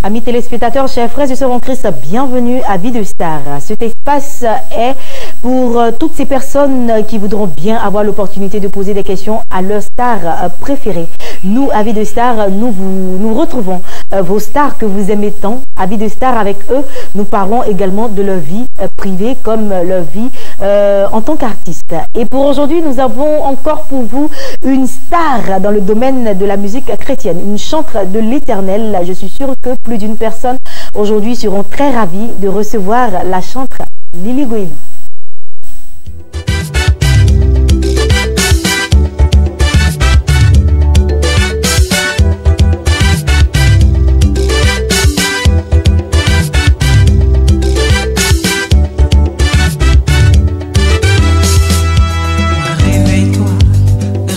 Amis téléspectateurs, chers frères et sœurs en Christ, bienvenue à Vie de Star. Cet espace est pour toutes ces personnes qui voudront bien avoir l'opportunité de poser des questions à leur star préférée. Nous, à Vie de Star, nous retrouvons vos stars que vous aimez tant. À Vie de Star, avec eux, nous parlons également de leur vie privée comme leur vie en tant qu'artiste. Et pour aujourd'hui, nous avons encore pour vous une star dans le domaine de la musique chrétienne, une chanteuse de l'Éternel. Je suis sûre que plus d'une personne aujourd'hui seront très ravis de recevoir la chanteuse Lily Goïlou.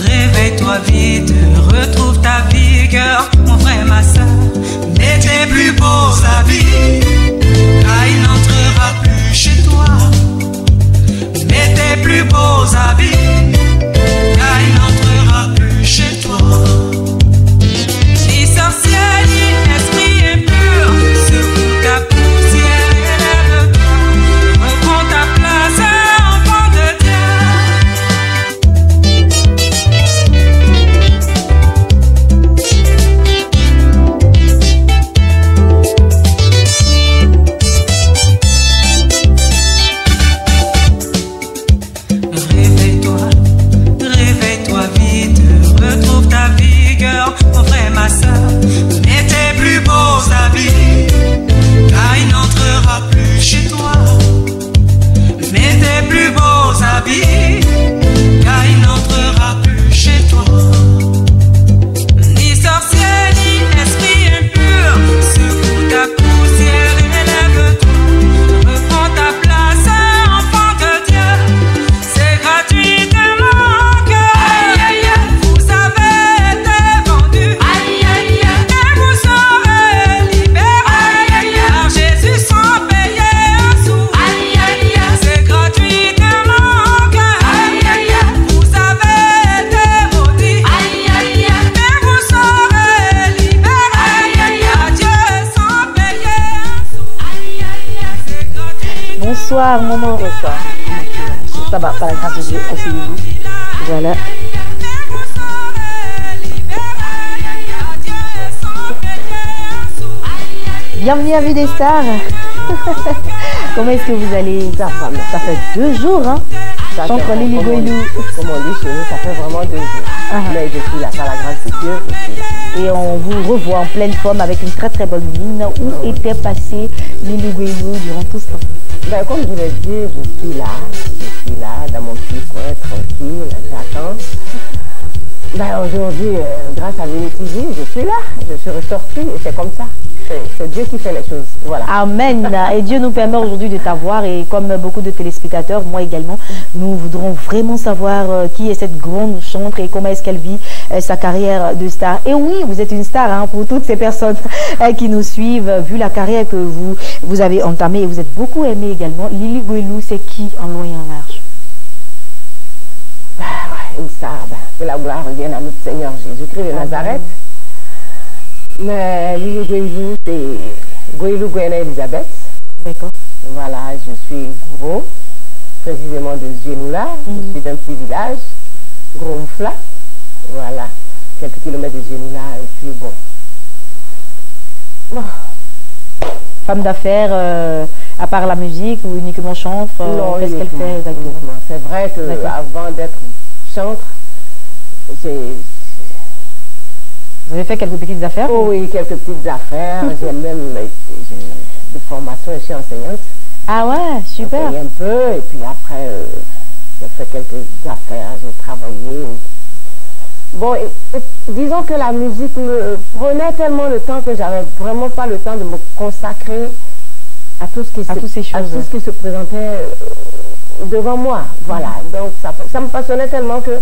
Réveille-toi vite, retrouve ta vigueur, mon frère, ma soeur. Mets tes plus beaux habits, car il n'entrera plus chez toi. Mets tes plus beaux habits, car il n'entrera plus chez toi. Ni sorcier, ni esprit impur, secoue ta poussière et lève-toi. Reprends ta place, enfant de Dieu. Réveille-toi vite, retrouve ta vigueur, mon frère, ma soeur. Mets tes plus beaux habits, car il n'entrera plus chez toi. Mets tes plus beaux habits, car il n'entrera plus chez toi. Ni sorcier, ni esprit impur, secoue ta poussière et lève-toi. Reprends ta place, enfant de Dieu, c'est gratuitement. Bonsoir, maman. Bonsoir. Ça va, par la grâce de Dieu, asseyez-vous. Voilà. Bienvenue à Vie des Stars. Comment est-ce que vous allez? Ça fait 2 jours, hein? Chantre Lily Goïlou. Comme on dit chez nous, ça fait vraiment 2 jours. Mais je suis là, par la grâce de Dieu, je suis là. Et on vous revoit en pleine forme avec une très très bonne mine. Où était passée Lily Goïlou durant tout ce temps? Ben, comme je l'ai dit, je suis là, dans mon petit coin, tranquille, j'attends. Ben, aujourd'hui, grâce à l'UNITV, je suis là, je suis ressortie et c'est comme ça. C'est Dieu qui fait les choses. Voilà. Amen. Et Dieu nous permet aujourd'hui de t'avoir. Et comme beaucoup de téléspectateurs, moi également, nous voudrons vraiment savoir qui est cette grande chanteuse et comment est-ce qu'elle vit sa carrière de star. Et oui, vous êtes une star, hein, pour toutes ces personnes qui nous suivent, vu la carrière que vous avez entamée et vous êtes beaucoup aimée également. Lily Goïlou, c'est qui en long et en large? Ben, ouais, une star, que la gloire revienne à notre Seigneur Jésus-Christ de Nazareth. Mais Lily Goïlou, c'est Goïlou Gouena Elisabeth. D'accord. Voilà, je suis gros, précisément de Genoula. Je suis d'un petit village, Gromfla. Voilà, quelques kilomètres de Genoula. Et puis bon. Femme d'affaires, à part la musique ou uniquement chantre? Non, qu'est-ce qu'elle fait exactement? C'est vrai qu'avant d'être chantre, vous avez fait quelques petites affaires? Oh oui, quelques petites affaires. J'ai même de formation, je suis enseignante. Ah ouais, super. J'ai un peu et puis après, j'ai fait quelques affaires, j'ai travaillé. Bon, disons que la musique me prenait tellement le temps que j'avais vraiment pas le temps de me consacrer à tout ce qui, toutes ces choses. À tout ce qui se présentait devant moi. Voilà, donc ça me passionnait tellement que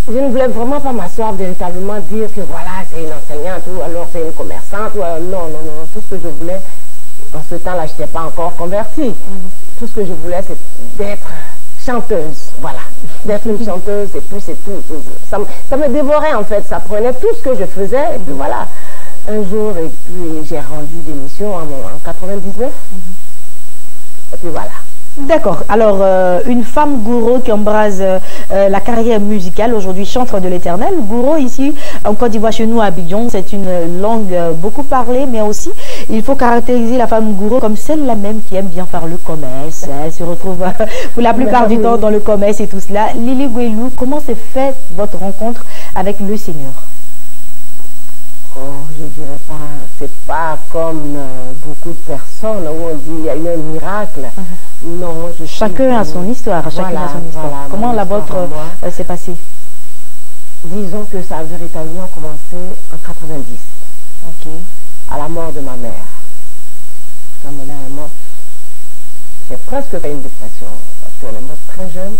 je ne voulais vraiment pas m'asseoir véritablement dire que voilà, c'est une enseignante ou alors c'est une commerçante. Ou alors, non, non, non. Tout ce que je voulais, en ce temps-là, je n'étais pas encore convertie. Tout ce que je voulais, c'est d'être chanteuse. Voilà. D'être une chanteuse et puis c'est tout. Ça me dévorait en fait. Ça prenait tout ce que je faisais. Et puis voilà. Un jour, et puis j'ai rendu démission en 99. Et puis voilà. D'accord. Alors, une femme Gouro qui embrase la carrière musicale, aujourd'hui chantre de l'Éternel. Gouro, ici, en Côte d'Ivoire, chez nous, à Abidjan, c'est une langue beaucoup parlée, mais aussi, il faut caractériser la femme Gouro comme celle-là même qui aime bien faire le commerce. Elle se retrouve pour la plupart du temps dans le commerce et tout cela. Lily Guelou, comment s'est fait votre rencontre avec le Seigneur? Oh, je dirais pas, c'est pas comme beaucoup de personnes où on dit il y a eu un miracle. Non, chacun a son histoire, chacun a son histoire. Voilà, comment la vôtre s'est passée? Disons que ça a véritablement commencé en 90. Ok. À la mort de ma mère. Quand ma mère est morte, j'ai presque fait une dépression parce qu'elle est morte très jeune.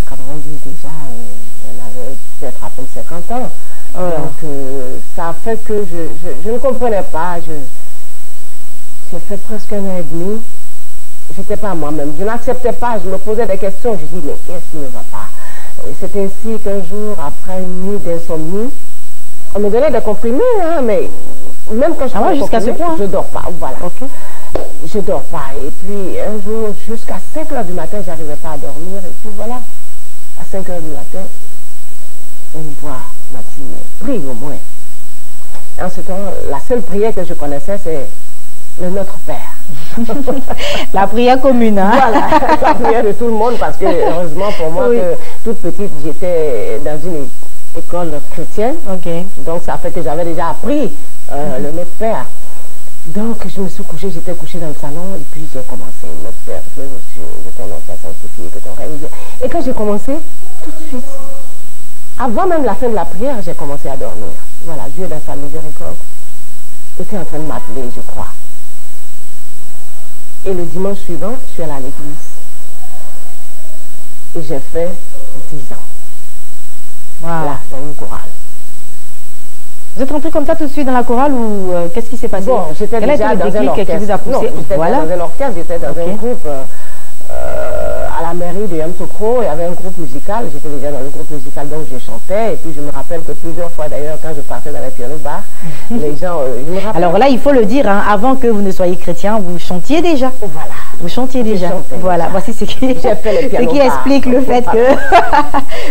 En 90 déjà, elle avait peut-être à peine 50 ans. Donc ça a fait que je ne comprenais pas. J'ai fait presque 1 an et demi. J'étais pas moi-même. Je n'acceptais pas. Je me posais des questions. Je dis mais qu'est-ce qui ne va pas? C'est ainsi qu'un jour, après une nuit d'insomnie, on me donnait des comprimés, hein, mais même quand je prends jusqu'à ce point, je dors pas. Voilà. Okay. Je dors pas. Et puis un jour, jusqu'à 5 h du matin, j'arrivais pas à dormir. Et puis voilà, à 5 h du matin, une voix m'a dit, mais prie au moins. En ce temps, la seule prière que je connaissais, c'est le Notre Père. La prière commune, hein? Voilà, la prière de tout le monde, parce que heureusement pour moi, que toute petite, j'étais dans une école chrétienne. Okay. Donc ça fait que j'avais déjà appris le Notre Père. Donc je me suis couchée, j'étais couchée dans le salon, et puis j'ai commencé, Notre Père, que ton nom soit sanctifié, que ton règne. Et quand j'ai commencé, tout de suite, avant même la fin de la prière, j'ai commencé à dormir. Voilà, Dieu dans sa miséricorde était en train de m'appeler, je crois. Et le dimanche suivant, je suis allée à l'église. Et j'ai fait 10 ans. Voilà. Là, dans une chorale. Vous êtes rentré comme ça tout de suite dans la chorale ou qu'est-ce qui s'est passé? Bon, j'étais déjà dans un orchestre. Qui vous a poussé? Non, j'étais dans un orchestre, j'étais dans un groupe à la mairie de Yamsoukro. Il y avait un groupe musical. J'étais déjà dans le groupe musical, donc je chantais. Et puis je me rappelle que plusieurs fois d'ailleurs, quand je partais dans les piano-bars, les gens... je me rappelle... Alors là, il faut le dire, hein, avant que vous ne soyez chrétien, vous chantiez déjà. Voilà. Vous chantiez déjà. Voilà, voici ce qui explique le fait que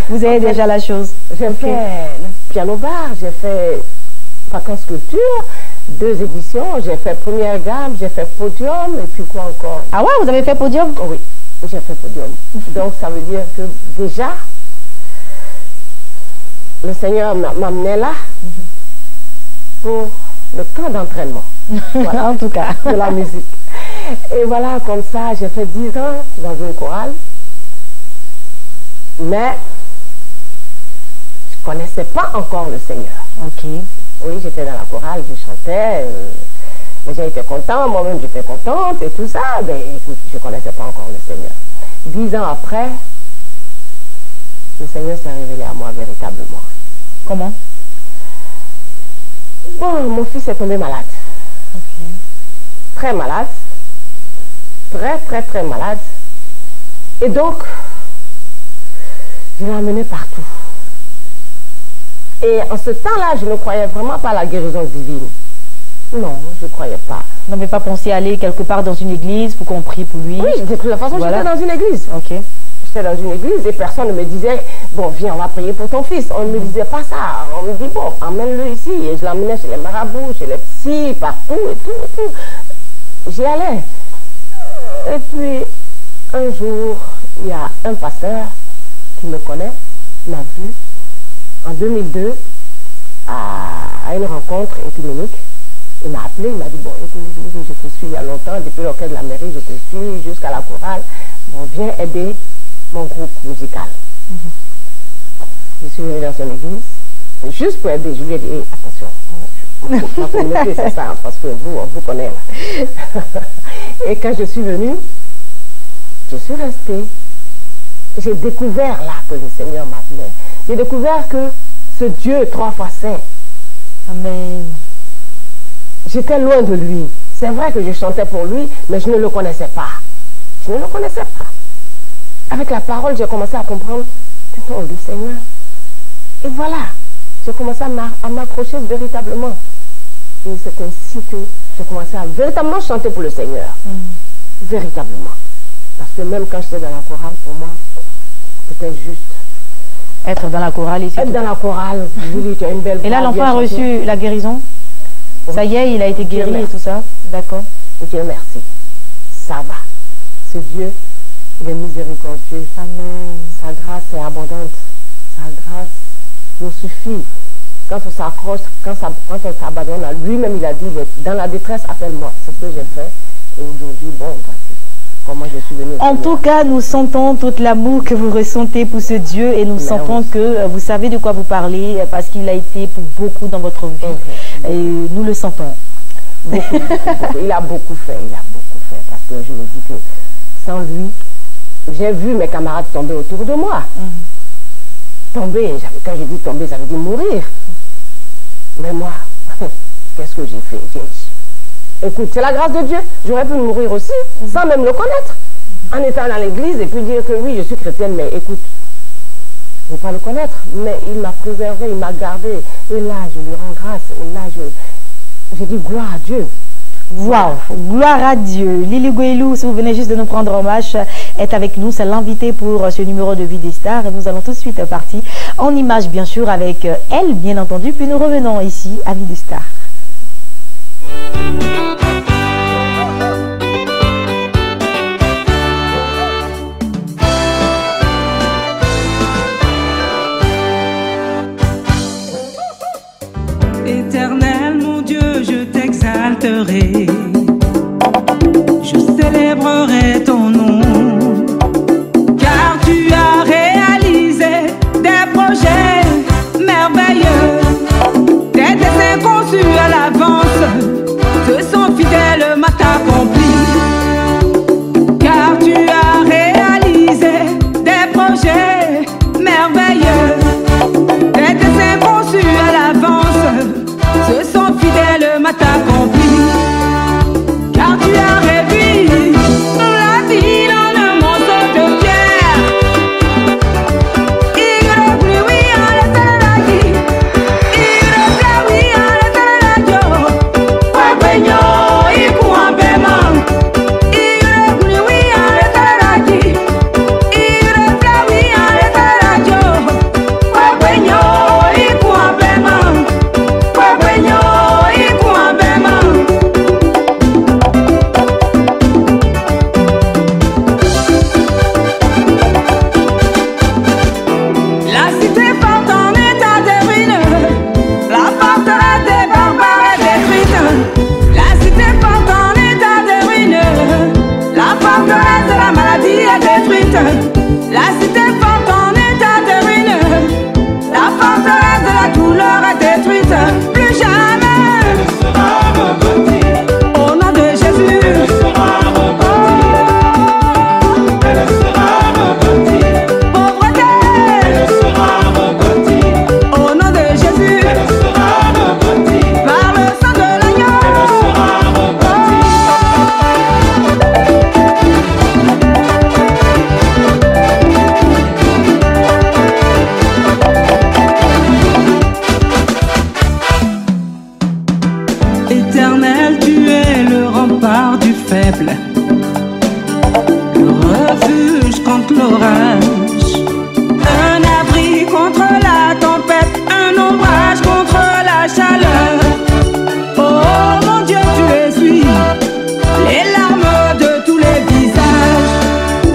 vous avez déjà la chose. J'ai fait le piano-bar, j'ai fait Vacances Culture, 2 éditions, j'ai fait Première Gamme, j'ai fait Podium, et puis quoi encore? Ah ouais, vous avez fait Podium? Oui, j'ai fait Podium. Donc ça veut dire que déjà, le Seigneur m'amenait là pour le camp d'entraînement. Voilà, en tout cas. De la musique. Et voilà, comme ça, j'ai fait 10 ans dans une chorale. Mais je ne connaissais pas encore le Seigneur. Ok. Oui, j'étais dans la chorale, je chantais. Mais j'ai été content, moi-même j'étais contente et tout ça. Mais écoute, je ne connaissais pas encore le Seigneur. 10 ans après, le Seigneur s'est révélé à moi véritablement. Comment? Bon, mon fils est tombé malade. Ok. Très malade. Très, très, très malade. Et donc, je l'ai emmené partout. Et en ce temps-là, je ne croyais vraiment pas à la guérison divine. Non, je ne croyais pas. Vous n'avez pas pensé aller quelque part dans une église pour qu'on prie pour lui? Oui, de toute façon, j'étais dans une église. Ok. J'étais dans une église et personne ne me disait, bon, viens, on va prier pour ton fils. On ne me disait pas ça. On me dit, bon, emmène-le ici. Et je l'emmenais chez les marabouts, chez les psys, partout et tout, et tout. J'y allais. Et puis, un jour, il y a un pasteur qui me connaît, m'a vu, en 2002, à une rencontre écuménique. Il m'a appelé, il m'a dit, bon, écoute, je te suis il y a longtemps, depuis l'orchestre de la mairie, je te suis jusqu'à la chorale. Bon, viens aider mon groupe musical. Je suis venue dans son église, juste pour aider. Je lui ai dit, hey, attention, ma communauté, c'est ça, parce que vous, on vous connaît là. Et quand je suis venue, je suis restée. J'ai découvert là que le Seigneur m'appelait. j'ai découvert que ce Dieu 3 fois saint, Amen. j'étais loin de lui. C'est vrai que je chantais pour lui, mais je ne le connaissais pas. Je ne le connaissais pas. Avec la parole, j'ai commencé à comprendre que non, le Seigneur. Et voilà, j'ai commencé à m'accrocher véritablement. Et c'est ainsi que j'ai commencé à véritablement chanter pour le Seigneur. Véritablement. Parce que même quand j'étais dans la chorale, pour moi, c'était juste. Être dans la chorale ici. Être dans la chorale, Julie, tu as une belle voix. Et là, l'enfant a reçu la guérison. Ça y est, il a été guéri et tout ça. D'accord. Dieu merci. Ça va. Ce Dieu, il est miséricordieux. Amen. Sa grâce est abondante. Sa grâce nous suffit. Quand on s'accroche, quand on s'abandonne à lui-même, il a dit, dans la détresse, appelle-moi. C'est ce que j'ai fait. Et aujourd'hui, bon, voici comment je suis venu. En tout cas, nous sentons tout l'amour que vous ressentez pour ce Dieu et nous sentons que vous savez de quoi vous parlez parce qu'il a été pour beaucoup dans votre vie. Et nous le sentons. Beaucoup, beaucoup. Il a beaucoup fait, parce que je me dis que sans lui, j'ai vu mes camarades tomber autour de moi. Tomber, quand je dis tomber, ça veut dire mourir. Mais moi, qu'est-ce que j'ai fait? Écoute, c'est la grâce de Dieu. J'aurais pu mourir aussi, sans même le connaître. En étant dans l'église et puis dire que oui, je suis chrétienne, mais écoute, je ne vais pas le connaître. Mais il m'a préservé, il m'a gardé. Et là, je lui rends grâce. Et là, j'ai dit gloire à Dieu. Wow, gloire à Dieu. Lily Guélou, si vous venez juste de nous prendre en marche, est avec nous. C'est l'invité pour ce numéro de Vie des Stars. Et nous allons tout de suite partir en image, bien sûr, avec elle, bien entendu. Puis nous revenons ici à Vie des Stars. Éternel, mon Dieu, je t'exalterai. Je célébrerai ton nom. Car tu as réalisé des projets merveilleux. Tes desseins conçus à l'avance se sont fidèles à t'accomplir. Car tu as réalisé des projets merveilleux. Tes desseins conçus à l'avance se sont fidèles à t'accomplir. Car tu as réduit la ville en un monceau de pierre. Il replui à l'éternel, il replui à l'éternel. Pagno, il court en paiement. Il replui à l'éternel, il replui à l'éternel. Pagno, il court en paiement. Pagno, il court en paiement. La cité porte en état de ruine, la forteresse des barbares est détruite. La cité porte en état de ruine, la forteresse de la maladie est détruite. La cité porte en état de ruine, la forteresse de la douleur est détruite. Plus jamais, au nom de Jésus, pauvreté. Au nom de Jésus, par le sang de l'agneau, Éternel, tu es le rempart du faible, le refuge contre l'orage, un abri contre la tempête, un ombrage contre la chaleur. Oh mon Dieu, tu essuies les larmes de tous les visages,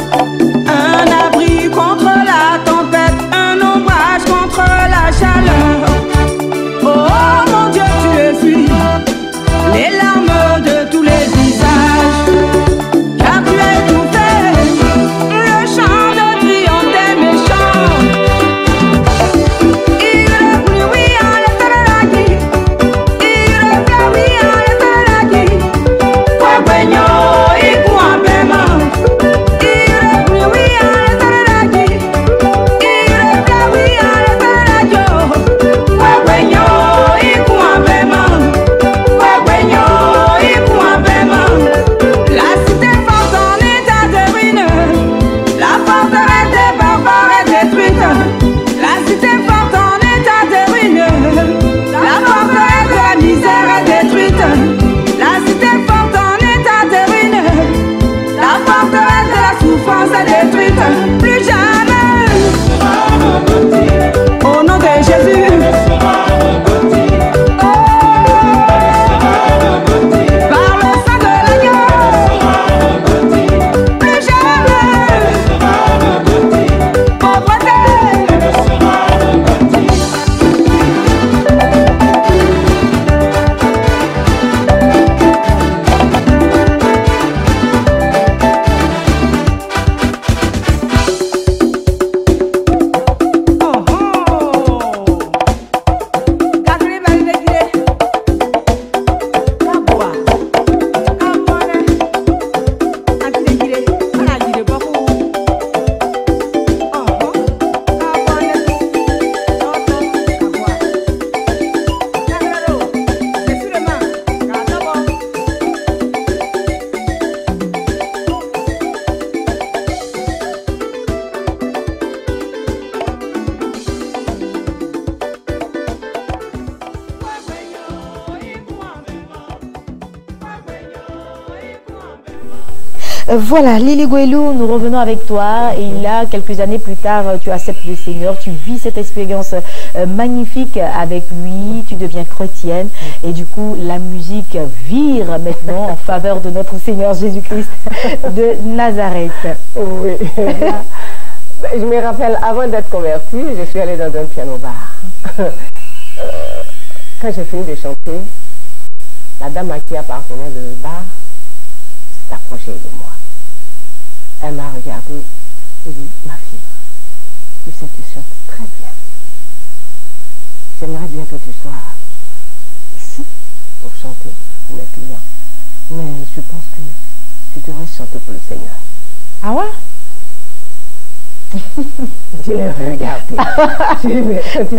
un abri contre la tempête, un ombrage contre la chaleur. Oh mon Dieu, tu essuies les larmes de tous les visages, car tu es tout fait, le chant de Voilà, Lily Guelou, nous revenons avec toi. Et là, quelques années plus tard, tu acceptes le Seigneur, tu vis cette expérience magnifique avec lui, tu deviens chrétienne. Et du coup, la musique vire maintenant en faveur de notre Seigneur Jésus-Christ de Nazareth. Oui. Je me rappelle, avant d'être convertie, je suis allée dans un piano-bar. Quand j'ai fini de chanter, la dame à qui appartenait le bar s'est approchée de moi. Elle m'a regardée et dit, ma fille, tu sais, tu chantes très bien. J'aimerais bien que tu sois ici pour chanter pour mes clients. Mais je pense que tu devrais chanter pour le Seigneur. Ah ouais? Je l'ai regardé.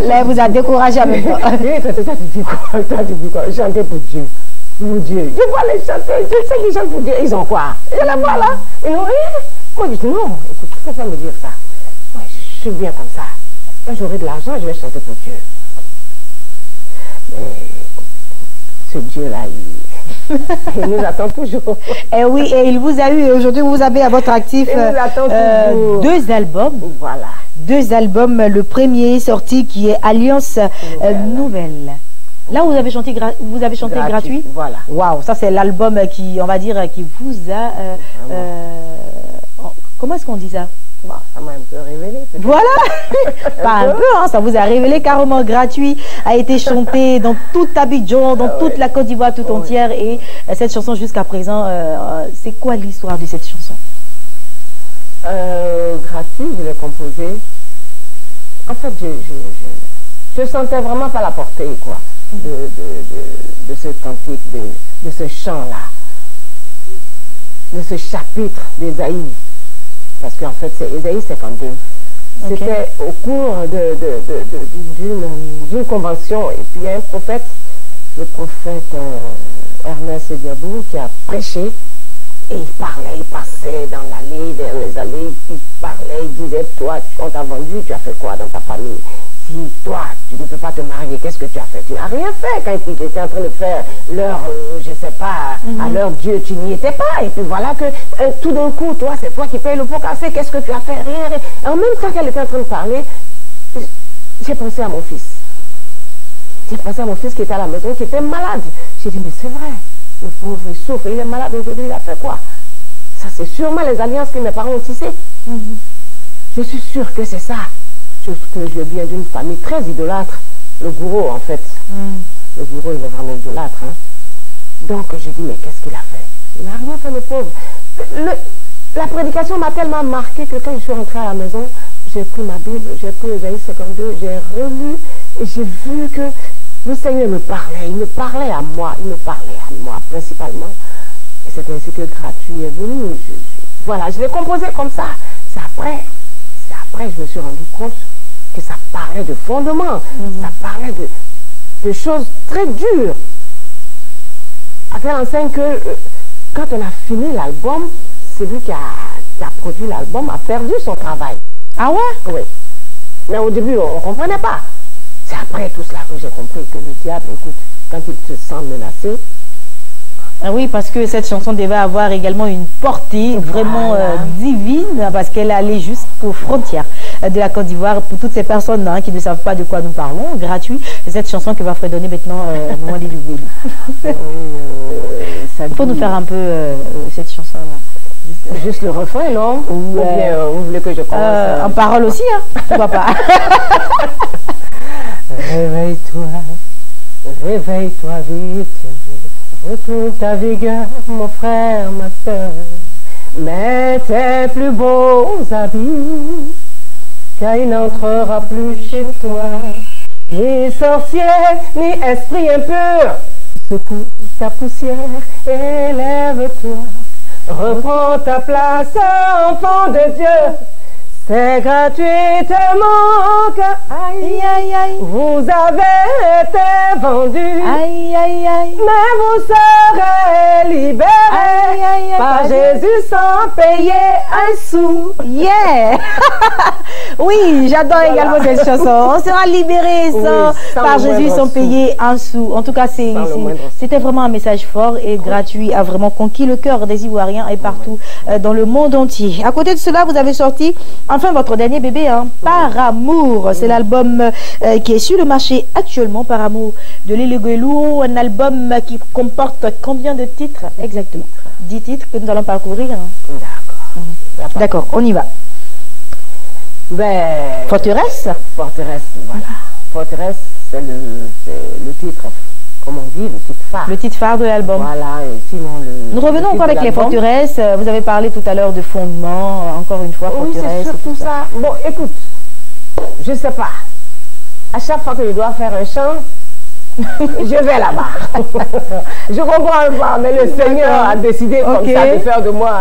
Là, vous a découragé avec moi. Toi, tu dis quoi? Toi, tu dis quoi? Chanter pour Dieu. Pour Dieu. Je vois les chanter. Je sais qu'ils chantent pour Dieu. Ils ont quoi? Je la vois là. Ils n'ont rien. Moi, je dis non. Écoute, tu ne peux pas me dire ça. Moi, je suis bien comme ça. Quand j'aurai de l'argent, je vais chanter pour Dieu. Mais ce Dieu-là, il nous attend toujours. Et oui, et il vous a eu, aujourd'hui vous avez à votre actif deux albums. Voilà. Deux albums, le premier sorti qui est Alliance Nouvelle. Là vous avez chanté, gratuit. Voilà. Waouh, ça c'est l'album qui, on va dire, qui vous a... comment est-ce qu'on dit ça? Bon, ça m'a un peu révélé. Voilà. Pas un peu, hein, ça vous a révélé carrément gratuit, a été chanté dans toute Abidjan, dans toute la Côte d'Ivoire tout entière. Et cette chanson jusqu'à présent, c'est quoi l'histoire de cette chanson? Gratuit, je l'ai composée. En fait, je sentais vraiment pas la portée, quoi, de ce cantique, de ce chant-là, de ce chapitre d'Ésaïe. Parce qu'en fait, c'est Ésaïe 52. C'était au cours d'une convention. Et puis il y a un prophète, le prophète Ernest Diabou, qui a prêché. Et il parlait, il passait dans l'allée, vers les allées, il parlait, il disait, toi, on t'a vendu, tu as fait quoi dans ta famille? Si toi, tu ne peux pas te marier, qu'est-ce que tu as fait? Tu n'as rien fait quand ils étaient en train de faire leur, je ne sais pas, à leur Dieu, tu n'y étais pas. Et puis voilà que tout d'un coup, toi, c'est toi qui payes le pot cassé, qu'est-ce que tu as fait? Rien. Et en même temps qu'elle était en train de parler, j'ai pensé à mon fils. J'ai pensé à mon fils qui était à la maison, qui était malade. J'ai dit, mais c'est vrai, le pauvre, il souffre, il est malade aujourd'hui, il a fait quoi? Ça, c'est sûrement les alliances que mes parents ont tissées. Je suis sûre que c'est ça. Sauf que je viens d'une famille très idolâtre. Le gourou, en fait. Le gourou, il est vraiment idolâtre. Hein. Donc, j'ai dit, mais qu'est-ce qu'il a fait? Il n'a rien fait, le pauvre. La prédication m'a tellement marqué que quand je suis rentrée à la maison, j'ai pris ma Bible, j'ai pris Ésaïe 52, j'ai relu et j'ai vu que le Seigneur me parlait. Il me parlait à moi. Il me parlait à moi, principalement. Et c'est ainsi que gratuit est venu. Voilà, je l'ai composé comme ça. C'est après, je me suis rendu compte que ça parlait de fondement, ça parlait de choses très dures. À telle enseigne que quand on a fini l'album, celui qui a produit l'album a perdu son travail. Ah ouais? Oui. Mais au début, on ne comprenait pas. C'est après tout cela que j'ai compris que le diable, écoute, quand il te sent menacé. Oui, parce que cette chanson devait avoir également une portée vraiment divine, parce qu'elle allait jusqu'aux frontières de la Côte d'Ivoire. Pour toutes ces personnes qui ne savent pas de quoi nous parlons, gratuit, c'est cette chanson que va fredonner maintenant Maman Lily Guelou. Il faut nous faire un peu cette chanson-là. Juste le refrain, non? Ou bien vous voulez que je commence en parole aussi, hein? Pourquoi pas? Réveille-toi, réveille-toi vite. Retrouve ta vigueur, mon frère, ma soeur. Mets tes plus beaux habits, car il n'entrera plus chez toi ni sorcière, ni esprit impur. Secoue ta poussière, élève-toi. Reprends ta place, enfant de Dieu. C'est gratuitement que Aïe, aïe, aïe. vous avez été vendu, Aïe, aïe, aïe. mais vous serez libérés Aïe, aïe, aïe. par Jésus sans payer un sou. Yeah! Oui, j'adore également cette chanson. On sera libéré sans par le Jésus moindre sans sou. payer un sou. En tout cas, c'était vraiment un message fort et gratuit, a vraiment conquis le cœur des Ivoiriens et partout dans le monde entier. À côté de cela, vous avez sorti enfin votre dernier bébé, hein, Par Amour. C'est l'album qui est sur le marché actuellement, Par Amour de Lili Guelou. Un album qui comporte combien de titres exactement? 10 titres que nous allons parcourir. Hein. D'accord. D'accord, on y va. Ben, Forteresse. Forteresse, voilà. Forteresse, c'est le titre, comme on dit, le titre phare. Le titre phare de l'album. Voilà, et sinon Nous revenons encore avec les forteresses. Vous avez parlé tout à l'heure de fondement, encore une fois, oui, forteresse. c'est surtout ça. Bon, écoute, je sais pas. À chaque fois que je dois faire un chant, je vais là-bas. Je comprends pas, mais le Seigneur a décidé comme ça de faire de moi,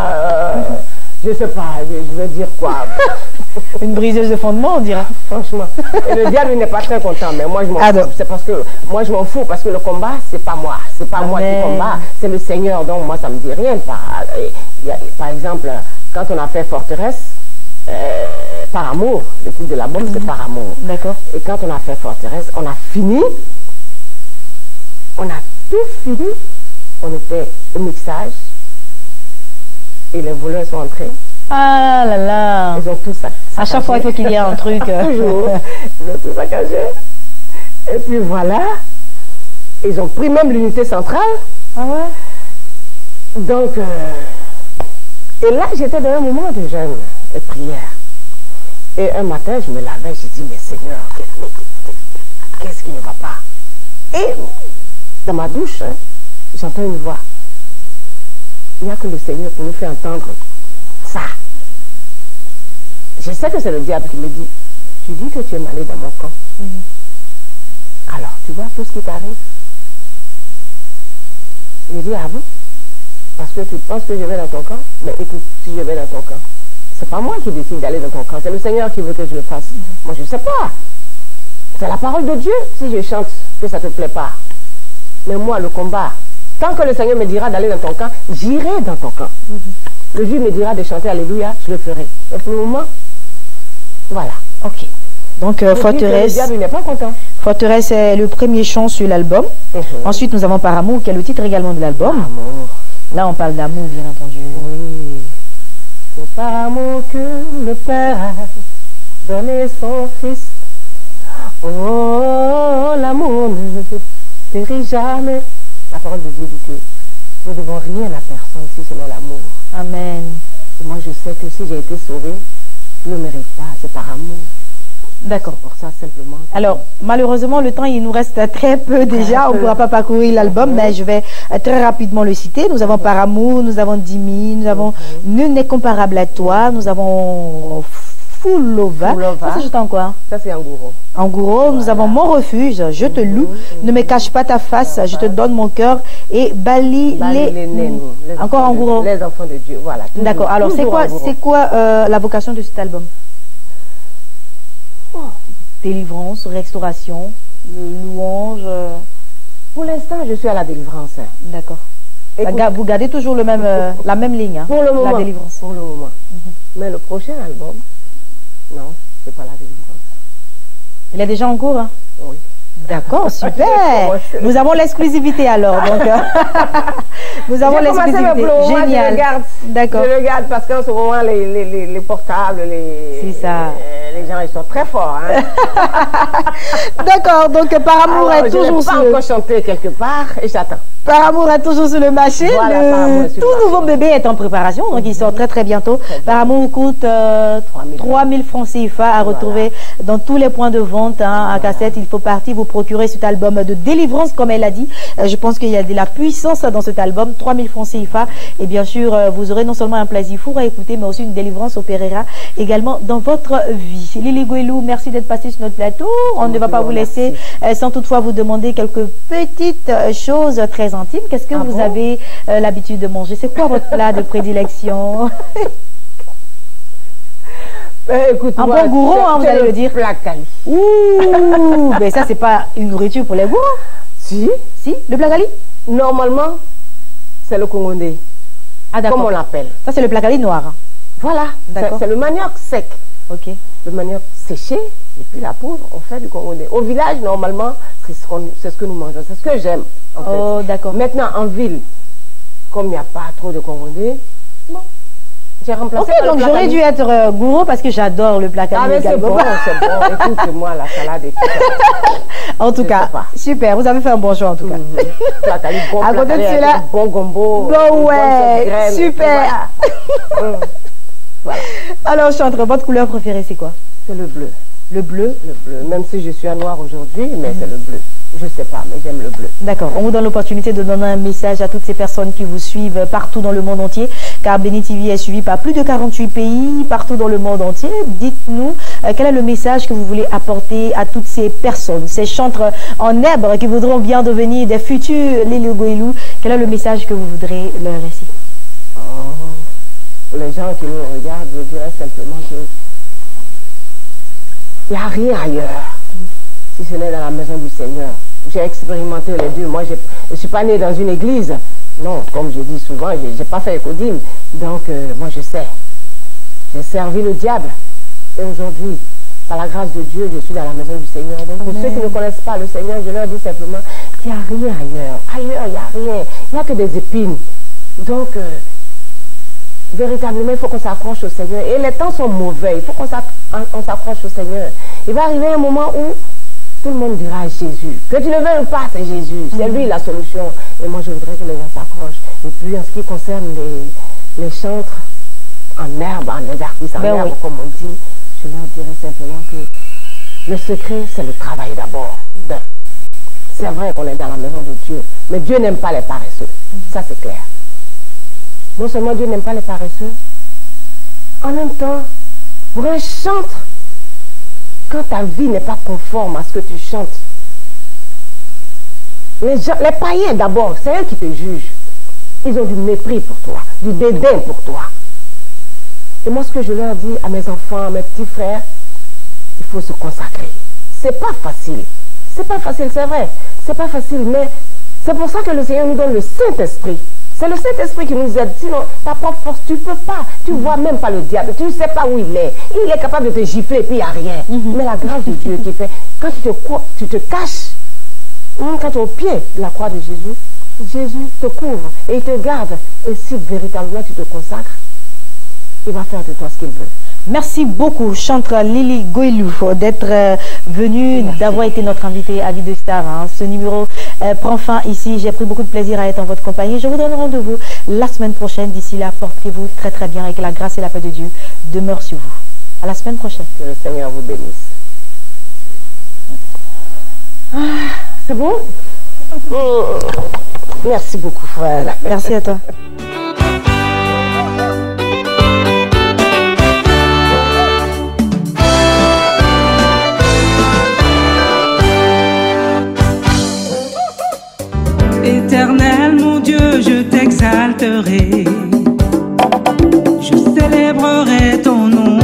je sais pas, je vais dire quoi. Une briseuse de fondement, on dira. Franchement. Et le diable n'est pas très content, mais moi je m'en fous. C'est parce que moi je m'en fous parce que le combat, c'est pas moi. C'est pas moi qui combat, c'est le Seigneur. Donc moi ça me dit rien. Par exemple, quand on a fait Forteresse, Par Amour, le titre de l'album c'est Par Amour. D'accord. Et quand on a fait Forteresse, on a fini. On a tout fini. On était au mixage. Et les voleurs sont entrés. Ah là là. Ils ont tout ça. À chaque fois, il faut qu'il y ait un truc. Toujours. Ils ont tout saccagé. Et puis voilà. Ils ont pris même l'unité centrale. Ah ouais. Donc, et là, j'étais dans un moment de jeûne et prière. Et un matin, je me lavais, je dis, mais Seigneur, qu'est-ce qui ne va pas? Et dans ma douche, hein, j'entends une voix. Il n'y a que le Seigneur pour nous faire entendre ça. Je sais que c'est le diable qui me dit, tu dis que tu es malade dans mon camp. Alors, tu vois tout ce qui t'arrive. Je dis, ah bon? Parce que tu penses que je vais dans ton camp? Mais écoute, si je vais dans ton camp, c'est pas moi qui décide d'aller dans ton camp, c'est le Seigneur qui veut que je le fasse. Moi, je ne sais pas. C'est la parole de Dieu. Si je chante, que ça ne te plaît pas. Mais moi, le combat, tant que le Seigneur me dira d'aller dans ton camp, j'irai dans ton camp. Le juif me dira de chanter Alléluia, je le ferai. Et pour le moment, voilà. Ok. Donc, Forteresse. Le diable, il n'est pas content. Forteresse est le premier chant sur l'album. Ensuite, nous avons Par Amour, qui est le titre également de l'album. Là, on parle d'amour, bien entendu. Oui. C'est par amour que le Père a donné son Fils. Oh, l'amour ne périt jamais. La parole de Dieu dit que nous ne devons rien à personne si ce n'est l'amour. Amen. Et moi, je sais que si j'ai été sauvée, je ne le mérite pas. C'est par amour. D'accord. Pour ça, simplement. Alors, malheureusement, le temps, il nous reste très peu déjà. On ne pourra pas parcourir l'album, mais je vais très rapidement le citer. Nous avons Par Amour, nous avons Dimi, nous avons Nul n'est comparable à toi, nous avons Fulova. Ça, c'est juste en quoi? Ça, c'est Angouro. Angouro, nous avons Mon Refuge, Je te loue, Ne me cache pas ta face, Je te donne mon cœur, et Bali les... Encore Angouro. Les enfants de Dieu, voilà. D'accord. Alors, c'est quoi la vocation de cet album? Délivrance, restauration, louange. Pour l'instant, je suis à la délivrance. D'accord. Vous gardez toujours le même, la même ligne, hein, pour le moment. La délivrance. Pour le moment. Mais le prochain album, non, c'est pas la délivrance. Il est déjà en cours, hein? Oui. D'accord, super. Nous avons l'exclusivité alors. Donc, nous avons l'exclusivité. Génial. D'accord. Je le garde parce qu'en ce moment, les portables, les gens, ils sont très forts. Hein. D'accord, donc Par Amour est toujours sur... Je n'ai pas encore chanté quelque part et j'attends. Par Amour est toujours sur le marché. Voilà, le tout nouveau bébé est en préparation, donc il sort très bientôt. Par Amour coûte 3 000 francs CFA à retrouver dans tous les points de vente. Hein, à cassette, il faut partir vous procurer cet album de délivrance, comme elle a dit. Je pense qu'il y a de la puissance dans cet album. 3 000 francs CFA. Et bien sûr, vous aurez non seulement un plaisir fou à écouter, mais aussi une délivrance opérera également dans votre vie. Lili Guelou, merci d'être passé sur notre plateau. On ne va pas vous laisser sans toutefois vous demander quelques petites choses très intimes. Qu'est-ce que vous avez l'habitude de manger? C'est quoi votre plat de prédilection? Écoute, Un bon gourou, hein, vous allez le dire. Placali. Ouh, mais ça, c'est pas une nourriture pour les gourous. Si. Si, le placali? Normalement, c'est le congondé. Ah, d'accord. Comme on l'appelle. Ça, c'est le placali noir. Voilà. D'accord. C'est le manioc sec. Ok. Le manioc séché, et puis la poudre, on fait du congondé. Au village, normalement, c'est ce que nous mangeons. C'est ce que j'aime, en fait. Oh, d'accord. Maintenant, en ville, comme il n'y a pas trop de congondé, bon, j'ai remplacé Ok, par donc le j'aurais placali. dû être gourou parce que j'adore le placali. Ah, mais c'est également. bon, c'est bon. Écoute-moi, la salade et tout ça. En tout Je cas, sais pas. super, vous avez fait un bon choix en tout cas. Placali, bon À côté de placali avec cela- un bon gombo. Bon, une bonne ouais, sauce graine, et puis super. Voilà. Voilà. Alors, Chantre, votre couleur préférée, c'est quoi? C'est le bleu. Le bleu. Le bleu. Même si je suis à noir aujourd'hui, mais c'est le bleu. Je sais pas, mais j'aime le bleu. D'accord. On vous donne l'opportunité de donner un message à toutes ces personnes qui vous suivent partout dans le monde entier, car Béni TV est suivi par plus de 48 pays partout dans le monde entier. Dites-nous quel est le message que vous voulez apporter à toutes ces personnes, ces chantres en herbe qui voudront bien devenir des futurs Lili Goïlou. Quel est le message que vous voudrez leur laisser? Pour les gens qui nous regardent, je dirais simplement que il n'y a rien ailleurs, si ce n'est dans la maison du Seigneur. J'ai expérimenté les deux. Moi, je ne suis pas né dans une église. Non, comme je dis souvent, je n'ai pas fait écodime. Donc, moi, je sais. J'ai servi le diable. Et aujourd'hui, par la grâce de Dieu, je suis dans la maison du Seigneur. Donc, pour ceux qui ne connaissent pas le Seigneur, je leur dis simplement qu'il n'y a rien ailleurs. Ailleurs, il n'y a rien. Il n'y a que des épines. Donc, véritablement, il faut qu'on s'accroche au Seigneur. Et les temps sont mauvais. Il faut qu'on s'accroche au Seigneur. Il va arriver un moment où tout le monde dira Jésus. Que tu le veuilles ou pas, c'est Jésus. C'est lui la solution. Et moi, je voudrais que les gens s'accrochent. Et puis, en ce qui concerne les chantres en herbe, les artistes en herbe, comme on dit, je leur dirais simplement que le secret, c'est le travail d'abord. C'est vrai qu'on est dans la maison de Dieu, mais Dieu n'aime pas les paresseux. Ça, c'est clair. Non seulement Dieu n'aime pas les paresseux, en même temps, pour un chantre, quand ta vie n'est pas conforme à ce que tu chantes, les païens d'abord, c'est eux qui te jugent. Ils ont du mépris pour toi, du dédain pour toi. Et moi, ce que je leur dis à mes enfants, à mes petits frères, il faut se consacrer. C'est pas facile. C'est pas facile, c'est vrai. C'est pas facile, mais c'est pour ça que le Seigneur nous donne le Saint-Esprit. C'est le Saint-Esprit qui nous aide. Sinon, ta propre force, tu ne peux pas. Tu ne vois même pas le diable. Tu ne sais pas où il est. Il est capable de te gifler et puis il n'y a rien. Mais la grâce de Dieu qui fait, quand tu te caches, quand tu es au pied de la croix de Jésus, Jésus te couvre et il te garde. Et si véritablement tu te consacres, il va faire de toi ce qu'il veut. Merci beaucoup, chantre Lili Goïlou, d'être venue, d'avoir été notre invitée à Vie de Star. Ce numéro prend fin ici. J'ai pris beaucoup de plaisir à être en votre compagnie. Je vous donne rendez-vous la semaine prochaine. D'ici là, portez-vous très très bien et que la grâce et la paix de Dieu demeurent sur vous. À la semaine prochaine. Que le Seigneur vous bénisse. C'est bon? Merci beaucoup, frère. Merci à toi. Éternel mon Dieu, je t'exalterai, je célébrerai ton nom,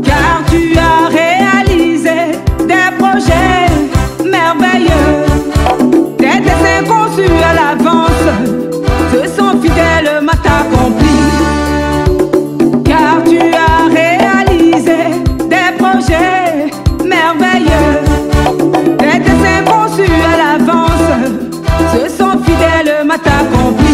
car tu as réalisé des projets merveilleux, des desseins conçus à l'avance, ce sont fidèlement accomplis, car tu as réalisé des projets merveilleux, des desseins conçus à l'avance, ce sont fidèlement accomplis.